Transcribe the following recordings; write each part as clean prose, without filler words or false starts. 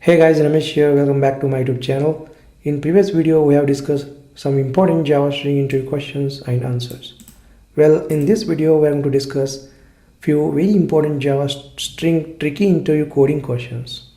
Hey guys, Ramesh here. Welcome back to my YouTube channel. In previous video, we have discussed some important Java string interview questions and answers. Well, in this video, we are going to discuss few very important Java string tricky interview coding questions.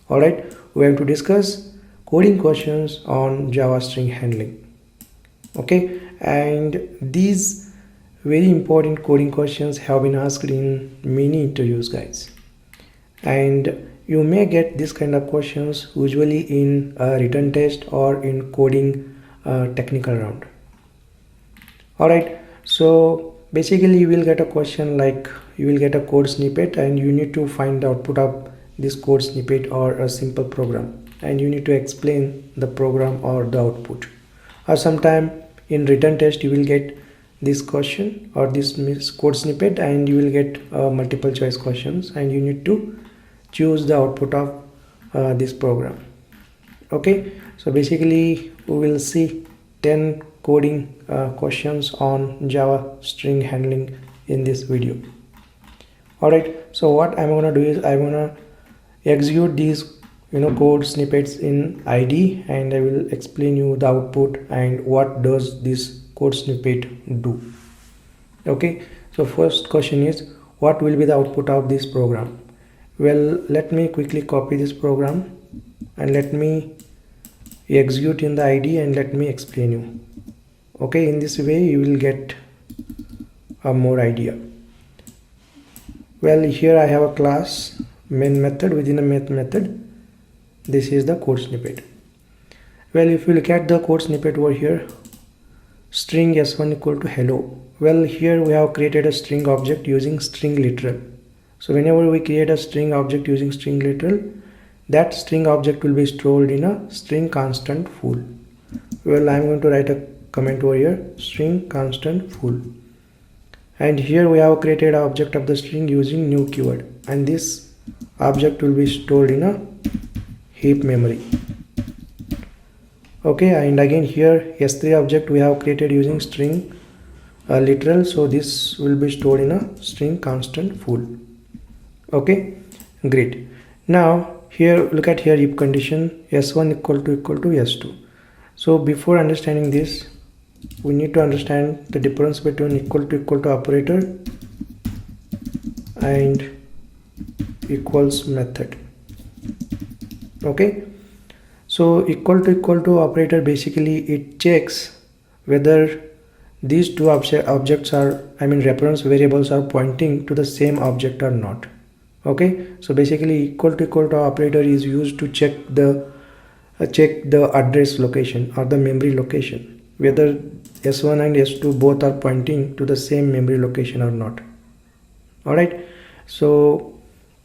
Alright, we are going to discuss coding questions on Java string handling. Okay, and these very important coding questions have been asked in many interviews, guys. And you may get this kind of questions usually in a written test or in coding technical round. Alright, so basically you will get a question like you will get a code snippet and you need to find the output of this code snippet or a simple program, and you need to explain the program or the output. Or sometime in written test you will get this question or this code snippet and you will get multiple choice questions and you need to choose the output of this program. Okay, so basically we will see 10 coding questions on Java string handling in this video. Alright, so what I'm gonna do is I'm gonna execute these code snippets in ID, and I will explain you the output and what does this code snippet do. Okay, so first question is, what will be the output of this program? Well, let me quickly copy this program and let me execute in the ID and let me explain you. Okay, in this way you will get a more idea. Well, here I have a class main method. Within a main method, this is the code snippet. Well, if you look at the code snippet over here, string s1 equal to hello. Well, here we have created a string object using string literal. So whenever we create a string object using string literal, that string object will be stored in a string constant full. Well, I'm going to write a comment over here, string constant full. And here we have created an object of the string using new keyword, and this object will be stored in a heap memory. Okay, and again here s3 object we have created using string literal, so this will be stored in a string constant full. Okay, great. Now here look at here if condition s1 equal to s2. So before understanding this, we need to understand the difference between equal to operator and equals method. Okay, so equal to operator, basically it checks whether these two objects are, reference variables are pointing to the same object or not. Okay, so basically equal to operator is used to check the address location or the memory location, whether s1 and s2 both are pointing to the same memory location or not. Alright, so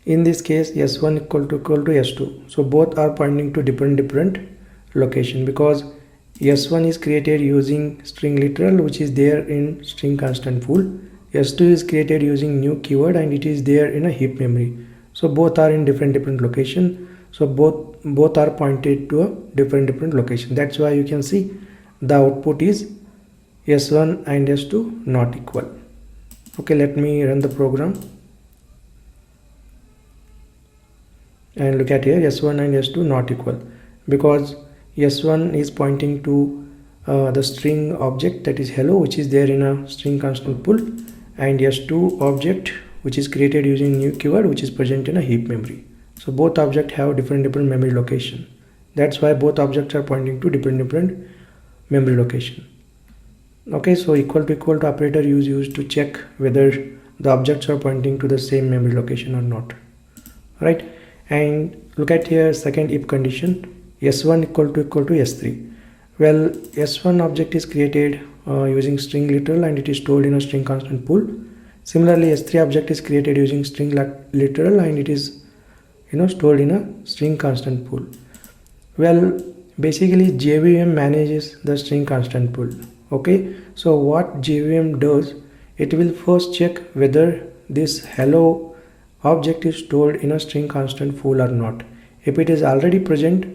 in this case s1 equal to s2, so both are pointing to different location, because s1 is created using string literal, which is there in string constant full. s2 is created using new keyword and it is there in a heap memory. So both are in different location, so both are pointed to a different location. That's why you can see the output is s1 and s2 not equal. Okay, let me run the program and look at here, s1 and s2 not equal, because s1 is pointing to the string object, that is hello, which is there in a string constant pool, and s2 object which is created using new keyword, which is present in a heap memory. So both objects have different memory location. That's why both objects are pointing to different memory location. Okay, so equal to operator is used to check whether the objects are pointing to the same memory location or not. Right, and look at here second if condition s1 equal to s3. Well, s1 object is created using string literal and it is stored in a string constant pool. Similarly, s3 object is created using string literal and it is stored in a string constant pool. Well, basically JVM manages the string constant pool. Okay, so what JVM does, it will first check whether this hello object is stored in a string constant pool or not. If it is already present,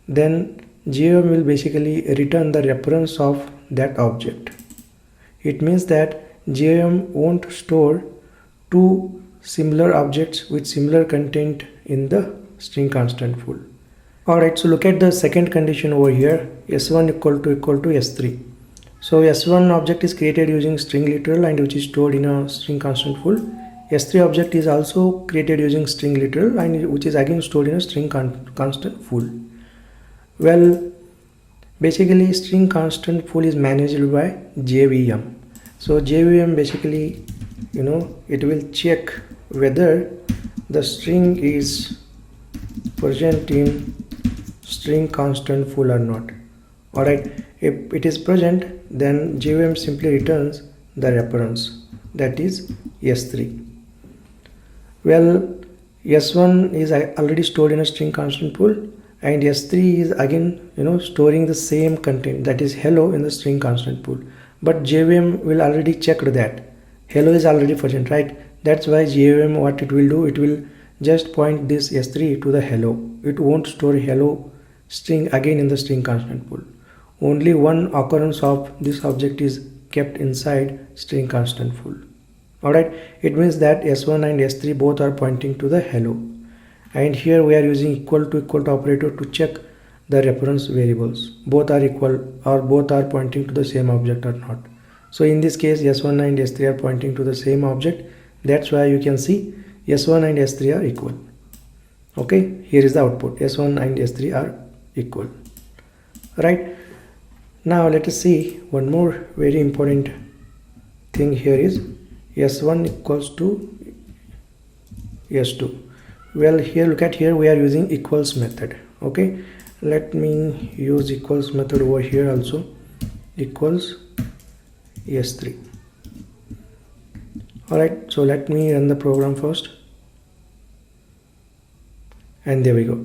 then JVM will basically return the reference of that object. It means that JVM won't store two similar objects with similar content in the string constant pool. Alright, so look at the second condition over here, s1 equal to s3. So s1 object is created using string literal and which is stored in a string constant full. S3 object is also created using string literal and which is again stored in a string constant full. Well, basically string constant full is managed by JVM. So JVM basically, it will check whether the string is present in string constant full or not. Alright, if it is present, then JVM simply returns the reference, that is S3. Well, S1 is already stored in a string constant pool and S3 is again storing the same content, that is hello, in the string constant pool. But JVM will already check that hello is already present, right? That's why JVM, what it will do, it will just point this S3 to the hello. It won't store hello string again in the string constant pool. Only one occurrence of this object is kept inside string constant full. Alright, it means that S1 and S3 both are pointing to the hello. And here we are using equal to operator to check the reference variables. Both are equal or both are pointing to the same object or not. So in this case, S1 and S3 are pointing to the same object. That's why you can see S1 and S3 are equal. Okay, here is the output. S1 and S3 are equal. Right. Now let us see one more very important thing here is S1 equals to S2. Well, here look at here we are using equals method. Okay, let me use equals method over here also, equals S3. Alright, so let me run the program first, and there we go.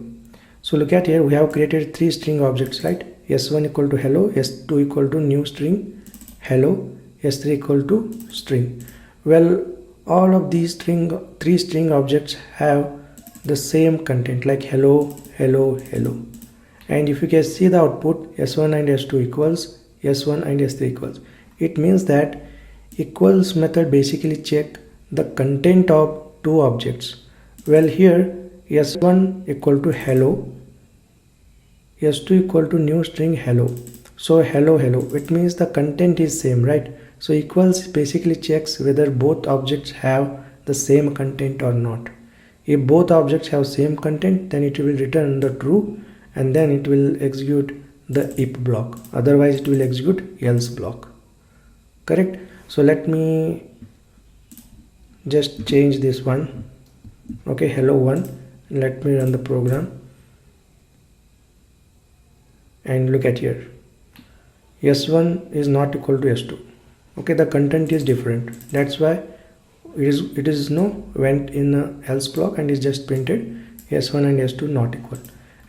So look at here, we have created three string objects, right? S1 equal to hello, S2 equal to new string hello, S3 equal to string. Well, all of these three string objects have the same content, like hello, hello, hello. And if you can see the output, S1 and S2 equals, S1 and S3 equals. It means that equals method basically check the content of two objects. Well, here S1 equal to hello, S2 equal to new string hello. So hello, hello, it means the content is same, right? So equals basically checks whether both objects have the same content or not. If both objects have same content, then it will return the true and then it will execute the if block. Otherwise it will execute else block. Correct? So let me just change this one. Okay, hello 1. Let me run the program. And look at here. S1 is not equal to S2. Okay, the content is different. That's why it is went in a else block and is just printed S1 and S2 not equal.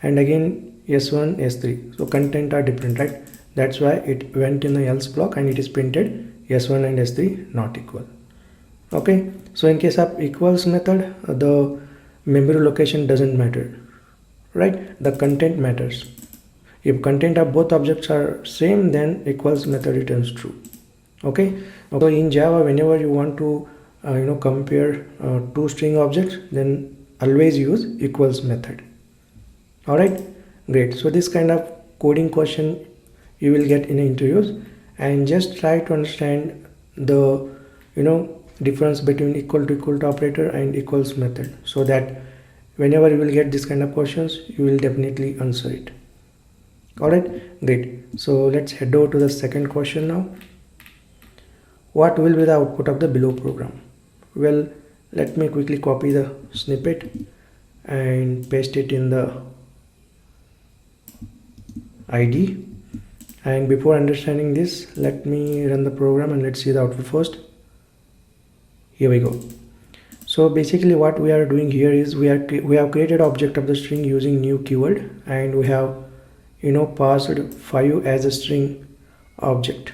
And again S1, S3. So content are different, right? That's why it went in the else block and it is printed S1 and S3 not equal. Okay, so in case of equals method, the memory location doesn't matter, right? The content matters. If content of both objects are same, then equals method returns true. Okay, so in Java, whenever you want to compare two string objects, then always use equals method. All right, great. So this kind of coding question you will get in interviews, and just try to understand the difference between equal to operator and equals method, so that whenever you will get this kind of questions, you will definitely answer it. All right, great. So let's head over to the second question now. What will be the output of the below program? Well, let me quickly copy the snippet and paste it in the ID. And before understanding this, let me run the program and let's see the output first. Here we go. So basically what we are doing here is we have created object of the string using new keyword, and we have passed 5 as a string object.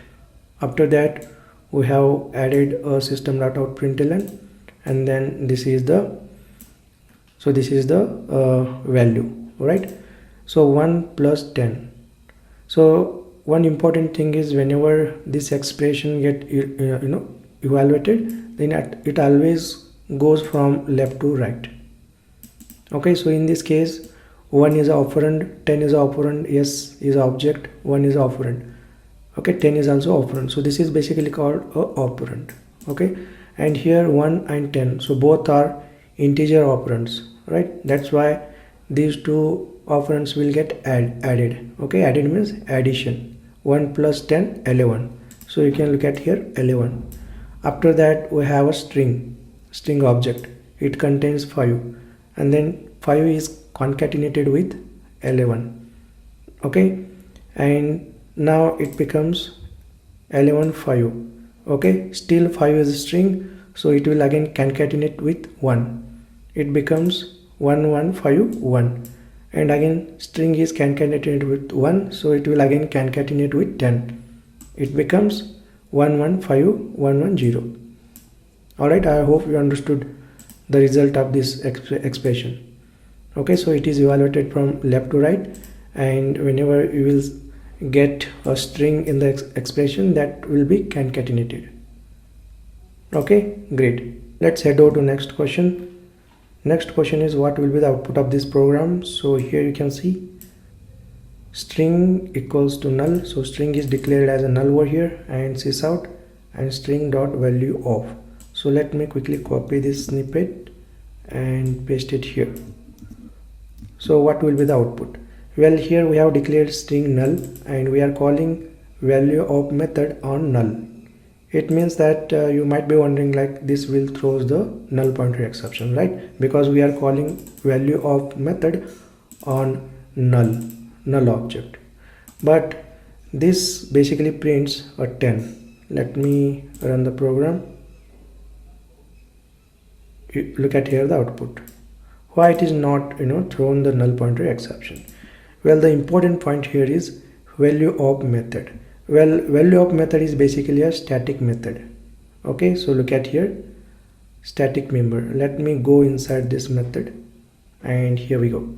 After that we have added a system.out.println, and then this is the value, right? So 1 plus 10. So one important thing is, whenever this expression get evaluated, then it always goes from left to right. Okay, so in this case 1 is a operand, 10 is a operand, yes is a object, 1 is a operand. Okay, 10 is also operand, so this is basically called a operand. Okay, and here 1 and 10, so both are integer operands, right? That's why these two operands will get added. Okay, added means addition. 1 plus 10, 11, so you can look at here 11. After that we have a string object. It contains 5, and then 5 is concatenated with 11. Okay, and now it becomes 11 5. Okay, still 5 is a string, so it will again concatenate with 1. It becomes 1 1 5 1, and again string is concatenated with 1, so it will again concatenate with 10. It becomes 1 1 5 1 1 0. Alright, I hope you understood the result of this expression. Okay, so it is evaluated from left to right, and whenever you will get a string in the expression, that will be concatenated. Okay, great. Let's head over to next question. Next question is what will be the output of this program. So here you can see string equals to null, so string is declared as a null over here, and sys out and string dot value of. So let me quickly copy this snippet and paste it here. So what will be the output? Well, here we have declared string null, and we are calling value of method on null. It means that you might be wondering, like, this will throw the null pointer exception, right? Because we are calling value of method on null object. But this basically prints a 10. Let me run the program. You look at here the output. Why it is not thrown the null pointer exception? Well, the important point here is value of method. Well, value of method is basically a static method. Okay, so look at here, static member. Let me go inside this method, and here we go.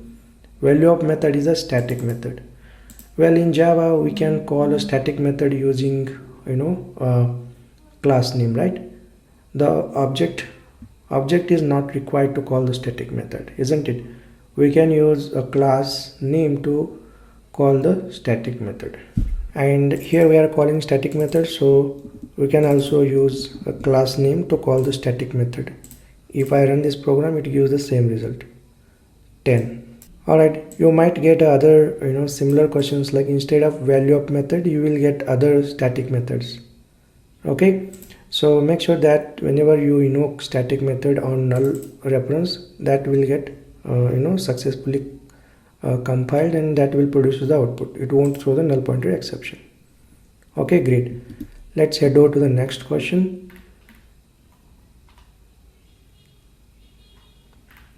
Value of method is a static method. Well, in Java we can call a static method using class name, right? The object is not required to call the static method, isn't it? We can use a class name to call the static method, and here we are calling static method, so we can also use a class name to call the static method. If I run this program, it gives the same result, 10. Alright, you might get other similar questions, like instead of value of method you will get other static methods. Okay, so make sure that whenever you invoke static method on null reference, that will get successfully compiled, and that will produce the output. It won't throw the null pointer exception. Okay, great. Let's head over to the next question.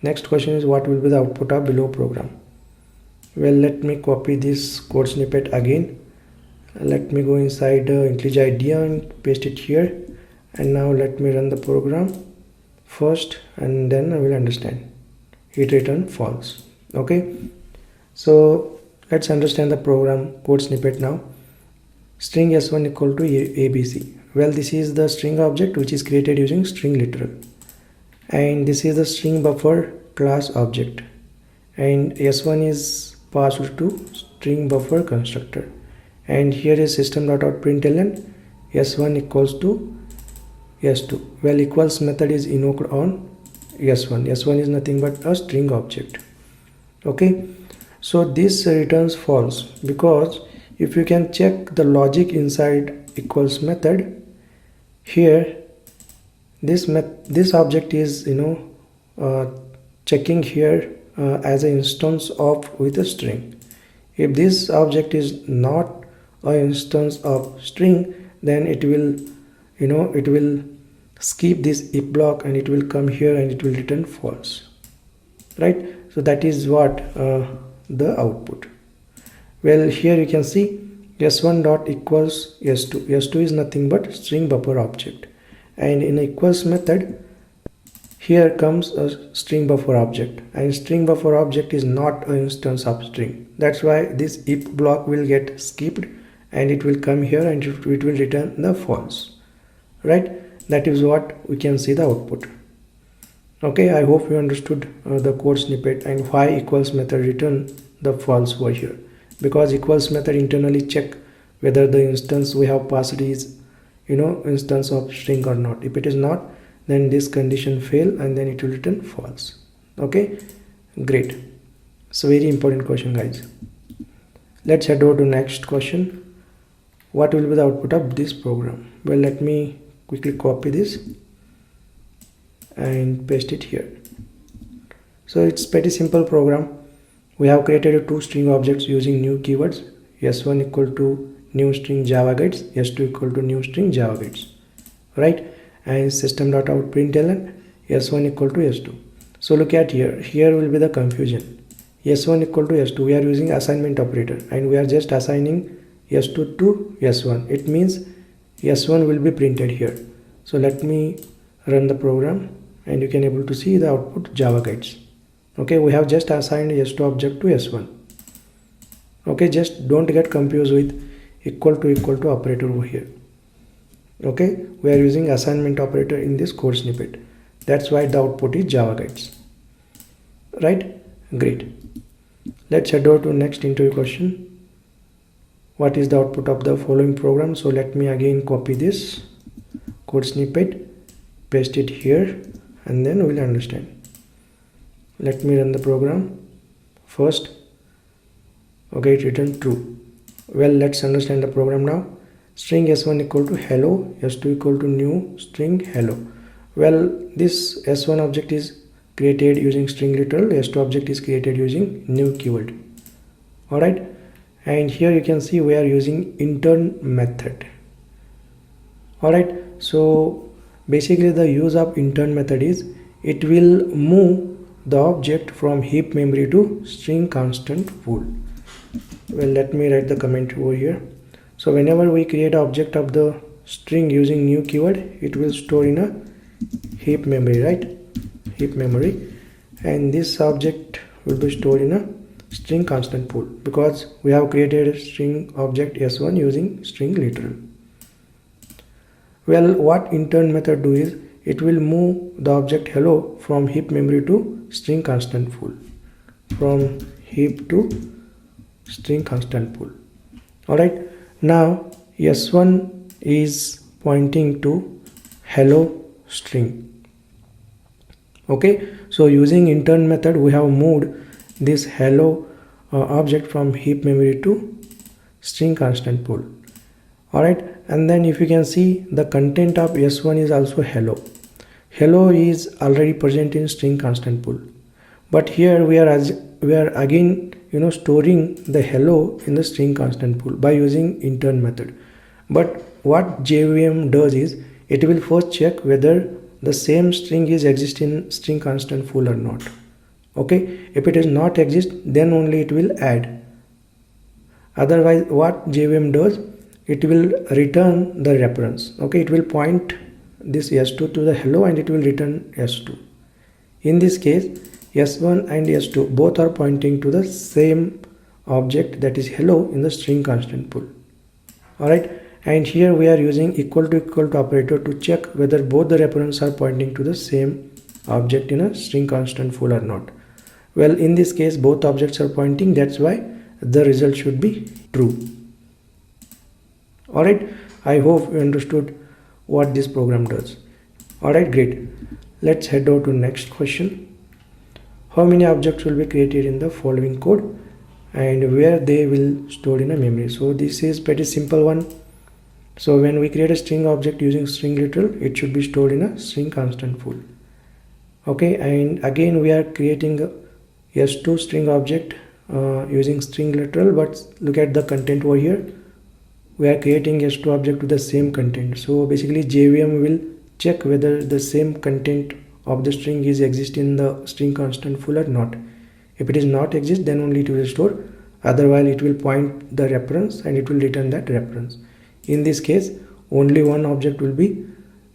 Next question is what will be the output of below program. Well, let me copy this code snippet again. Let me go inside IntelliJ IDEA and paste it here, and now let me run the program first, and then I will understand. It returned false. Okay, so let's understand the program code snippet now. String s1 equal to abc. Well, this is the string object which is created using string literal, and this is the string buffer class object, and s1 is passed to string buffer constructor, and here is system.out.println s1 equals to s2. Well, equals method is invoked on s1. s1 is nothing but a string object. Okay, so this returns false, because if you can check the logic inside equals method, here this object is checking here as an instance of with a string. If this object is not an instance of string, then it will skip this if block, and it will come here and it will return false, right? So that is what the output. Well, here you can see s1 dot equals s2. s2 is nothing but string buffer object, and in equals method here comes a string buffer object, and string buffer object is not an instance of string. That's why this if block will get skipped, and it will come here and it will return the false, right? That is what we can see the output. Okay, I hope you understood the code snippet and why equals method return the false over here, because equals method internally check whether the instance we have passed is instance of string or not. If it is not, then this condition fail and then it will return false. Okay, great. It's a very important question, guys. Let's head over to next question. What will be the output of this program? Well, let me quickly copy this and paste it here. So it's pretty simple program. We have created two string objects using new keywords, s1 equal to new string java guides, s2 equal to new string java guides, right? And system.out println s1 equal to s2. So look at here will be the confusion. s1 equal to s2, we are using assignment operator and we are just assigning s2 to s1. It means s1 will be printed here. So let me run the program and you can able to see the output java guides. Okay, we have just assigned s2 object to s1. Okay, just don't get confused with equal to operator over here. Okay, we are using assignment operator in this code snippet. That's why the output is java guides. Right? Great. Let's head over to next interview question. What is the output of the following program? So let me again copy this code snippet, paste it here, and then we'll understand. Let me run the program first. Okay, it returned true. Well, let's understand the program now. String s1 equal to hello, s2 equal to new string hello. Well, this s1 object is created using string literal, s2 object is created using new keyword. Alright, and here you can see we are using intern method. Alright, so basically the use of intern method is it will move the object from heap memory to string constant pool. Well, let me write the comment over here. So whenever we create an object of the string using new keyword, it will store in a heap memory, right? Heap memory, and this object will be stored in a string constant pool because we have created a string object s1 using string literal. Well, what intern method do is it will move the object hello from heap memory to string constant pool, from heap to string constant pool. Alright, now s1 is pointing to hello string. Okay, so using intern method we have moved this hello object from heap memory to string constant pool. Alright, and then if you can see the content of s1 is also hello. Hello is already present in string constant pool, but here we are again storing the hello in the string constant pool by using intern method. But what JVM does is it will first check whether the same string is exist in string constant pool or not. Okay, if it is not exist, then only it will add. Otherwise, what JVM does, it will return the reference. Okay, it will point this s2 to the hello and it will return s2. In this case, s1 and s2 both are pointing to the same object, that is hello, in the string constant pool. Alright, and here we are using equal to operator to check whether both the references are pointing to the same object in a string constant pool or not. Well, in this case both objects are pointing, that's why the result should be true. Alright, I hope you understood what this program does. Alright, great. Let's head over to next question. How many objects will be created in the following code and where they will store in a memory? So this is pretty simple one. So when we create a string object using string literal, it should be stored in a string constant pool. Okay, and again we are creating a s2 string object using string literal, but look at the content over here. We are creating s2 object with the same content. So basically JVM will check whether the same content of the string is exist in the string constant pool or not. If it is not exist, then only it will store. Otherwise it will point the reference and it will return that reference. In this case only one object will be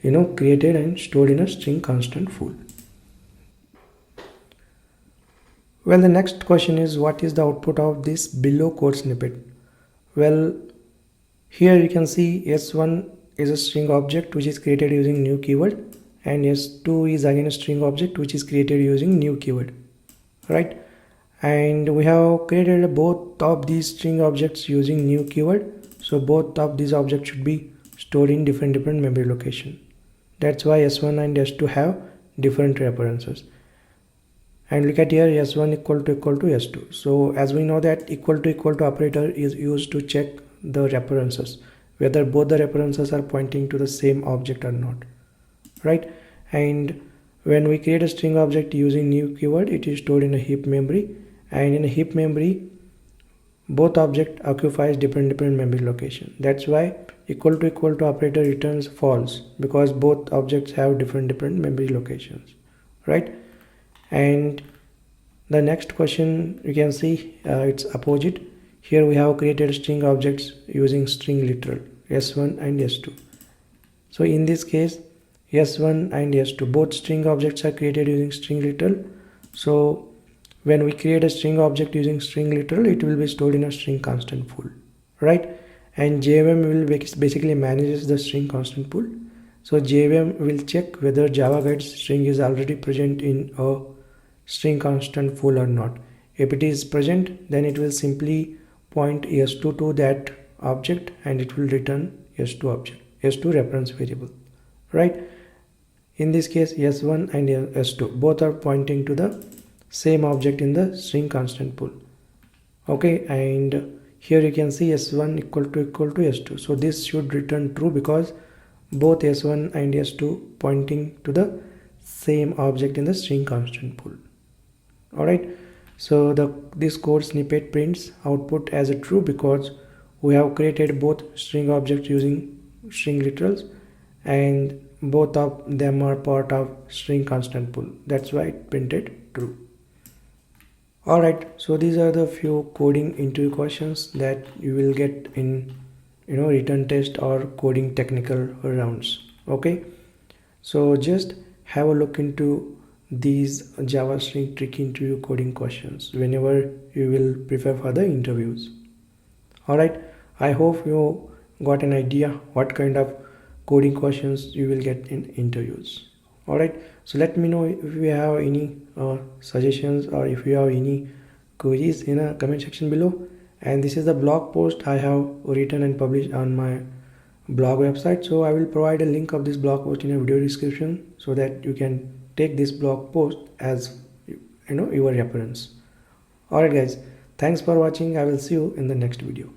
created and stored in a string constant pool. Well, the next question is what is the output of this below code snippet? Well, here you can see s1 is a string object which is created using new keyword, and s2 is again a string object which is created using new keyword, right? And we have created both of these string objects using new keyword, so both of these objects should be stored in different memory location. That's why s1 and s2 have different references. And look at here, s1 equal to s2. So as we know that equal to operator is used to check the references, whether both the references are pointing to the same object or not, right? And when we create a string object using new keyword, it is stored in a heap memory, and in a heap memory both object occupies different memory location. That's why equal to operator returns false, because both objects have different memory locations, right? And the next question you can see, it's opposite. Here we have created string objects using string literal s1 and s2. So in this case, s1 and s2 both string objects are created using string literal. So when we create a string object using string literal, it will be stored in a string constant pool, right? And JVM will basically manages the string constant pool. So JVM will check whether Java guides string is already present in a string constant pool or not. If it is present, then it will simply point s2 to that object and it will return s2 object, s2 reference variable, right? In this case, s1 and s2 both are pointing to the same object in the string constant pool. Okay, and here you can see s1 equal to s2. So this should return true because both s1 and s2 pointing to the same object in the string constant pool. Alright, so this code snippet prints output as a true because we have created both string objects using string literals and both of them are part of string constant pool. That's why it printed true. Alright, so these are the few coding interview questions that you will get in written test or coding technical rounds. Okay, so just have a look into these Java string trick interview coding questions whenever you will prepare for the interviews. Alright, I hope you got an idea what kind of coding questions you will get in interviews. Alright, so let me know if you have any suggestions or if you have any queries in a comment section below. And this is the blog post I have written and published on my blog website, so I will provide a link of this blog post in a video description so that you can take this blog post as your reference. Alright guys, thanks for watching. I will see you in the next video.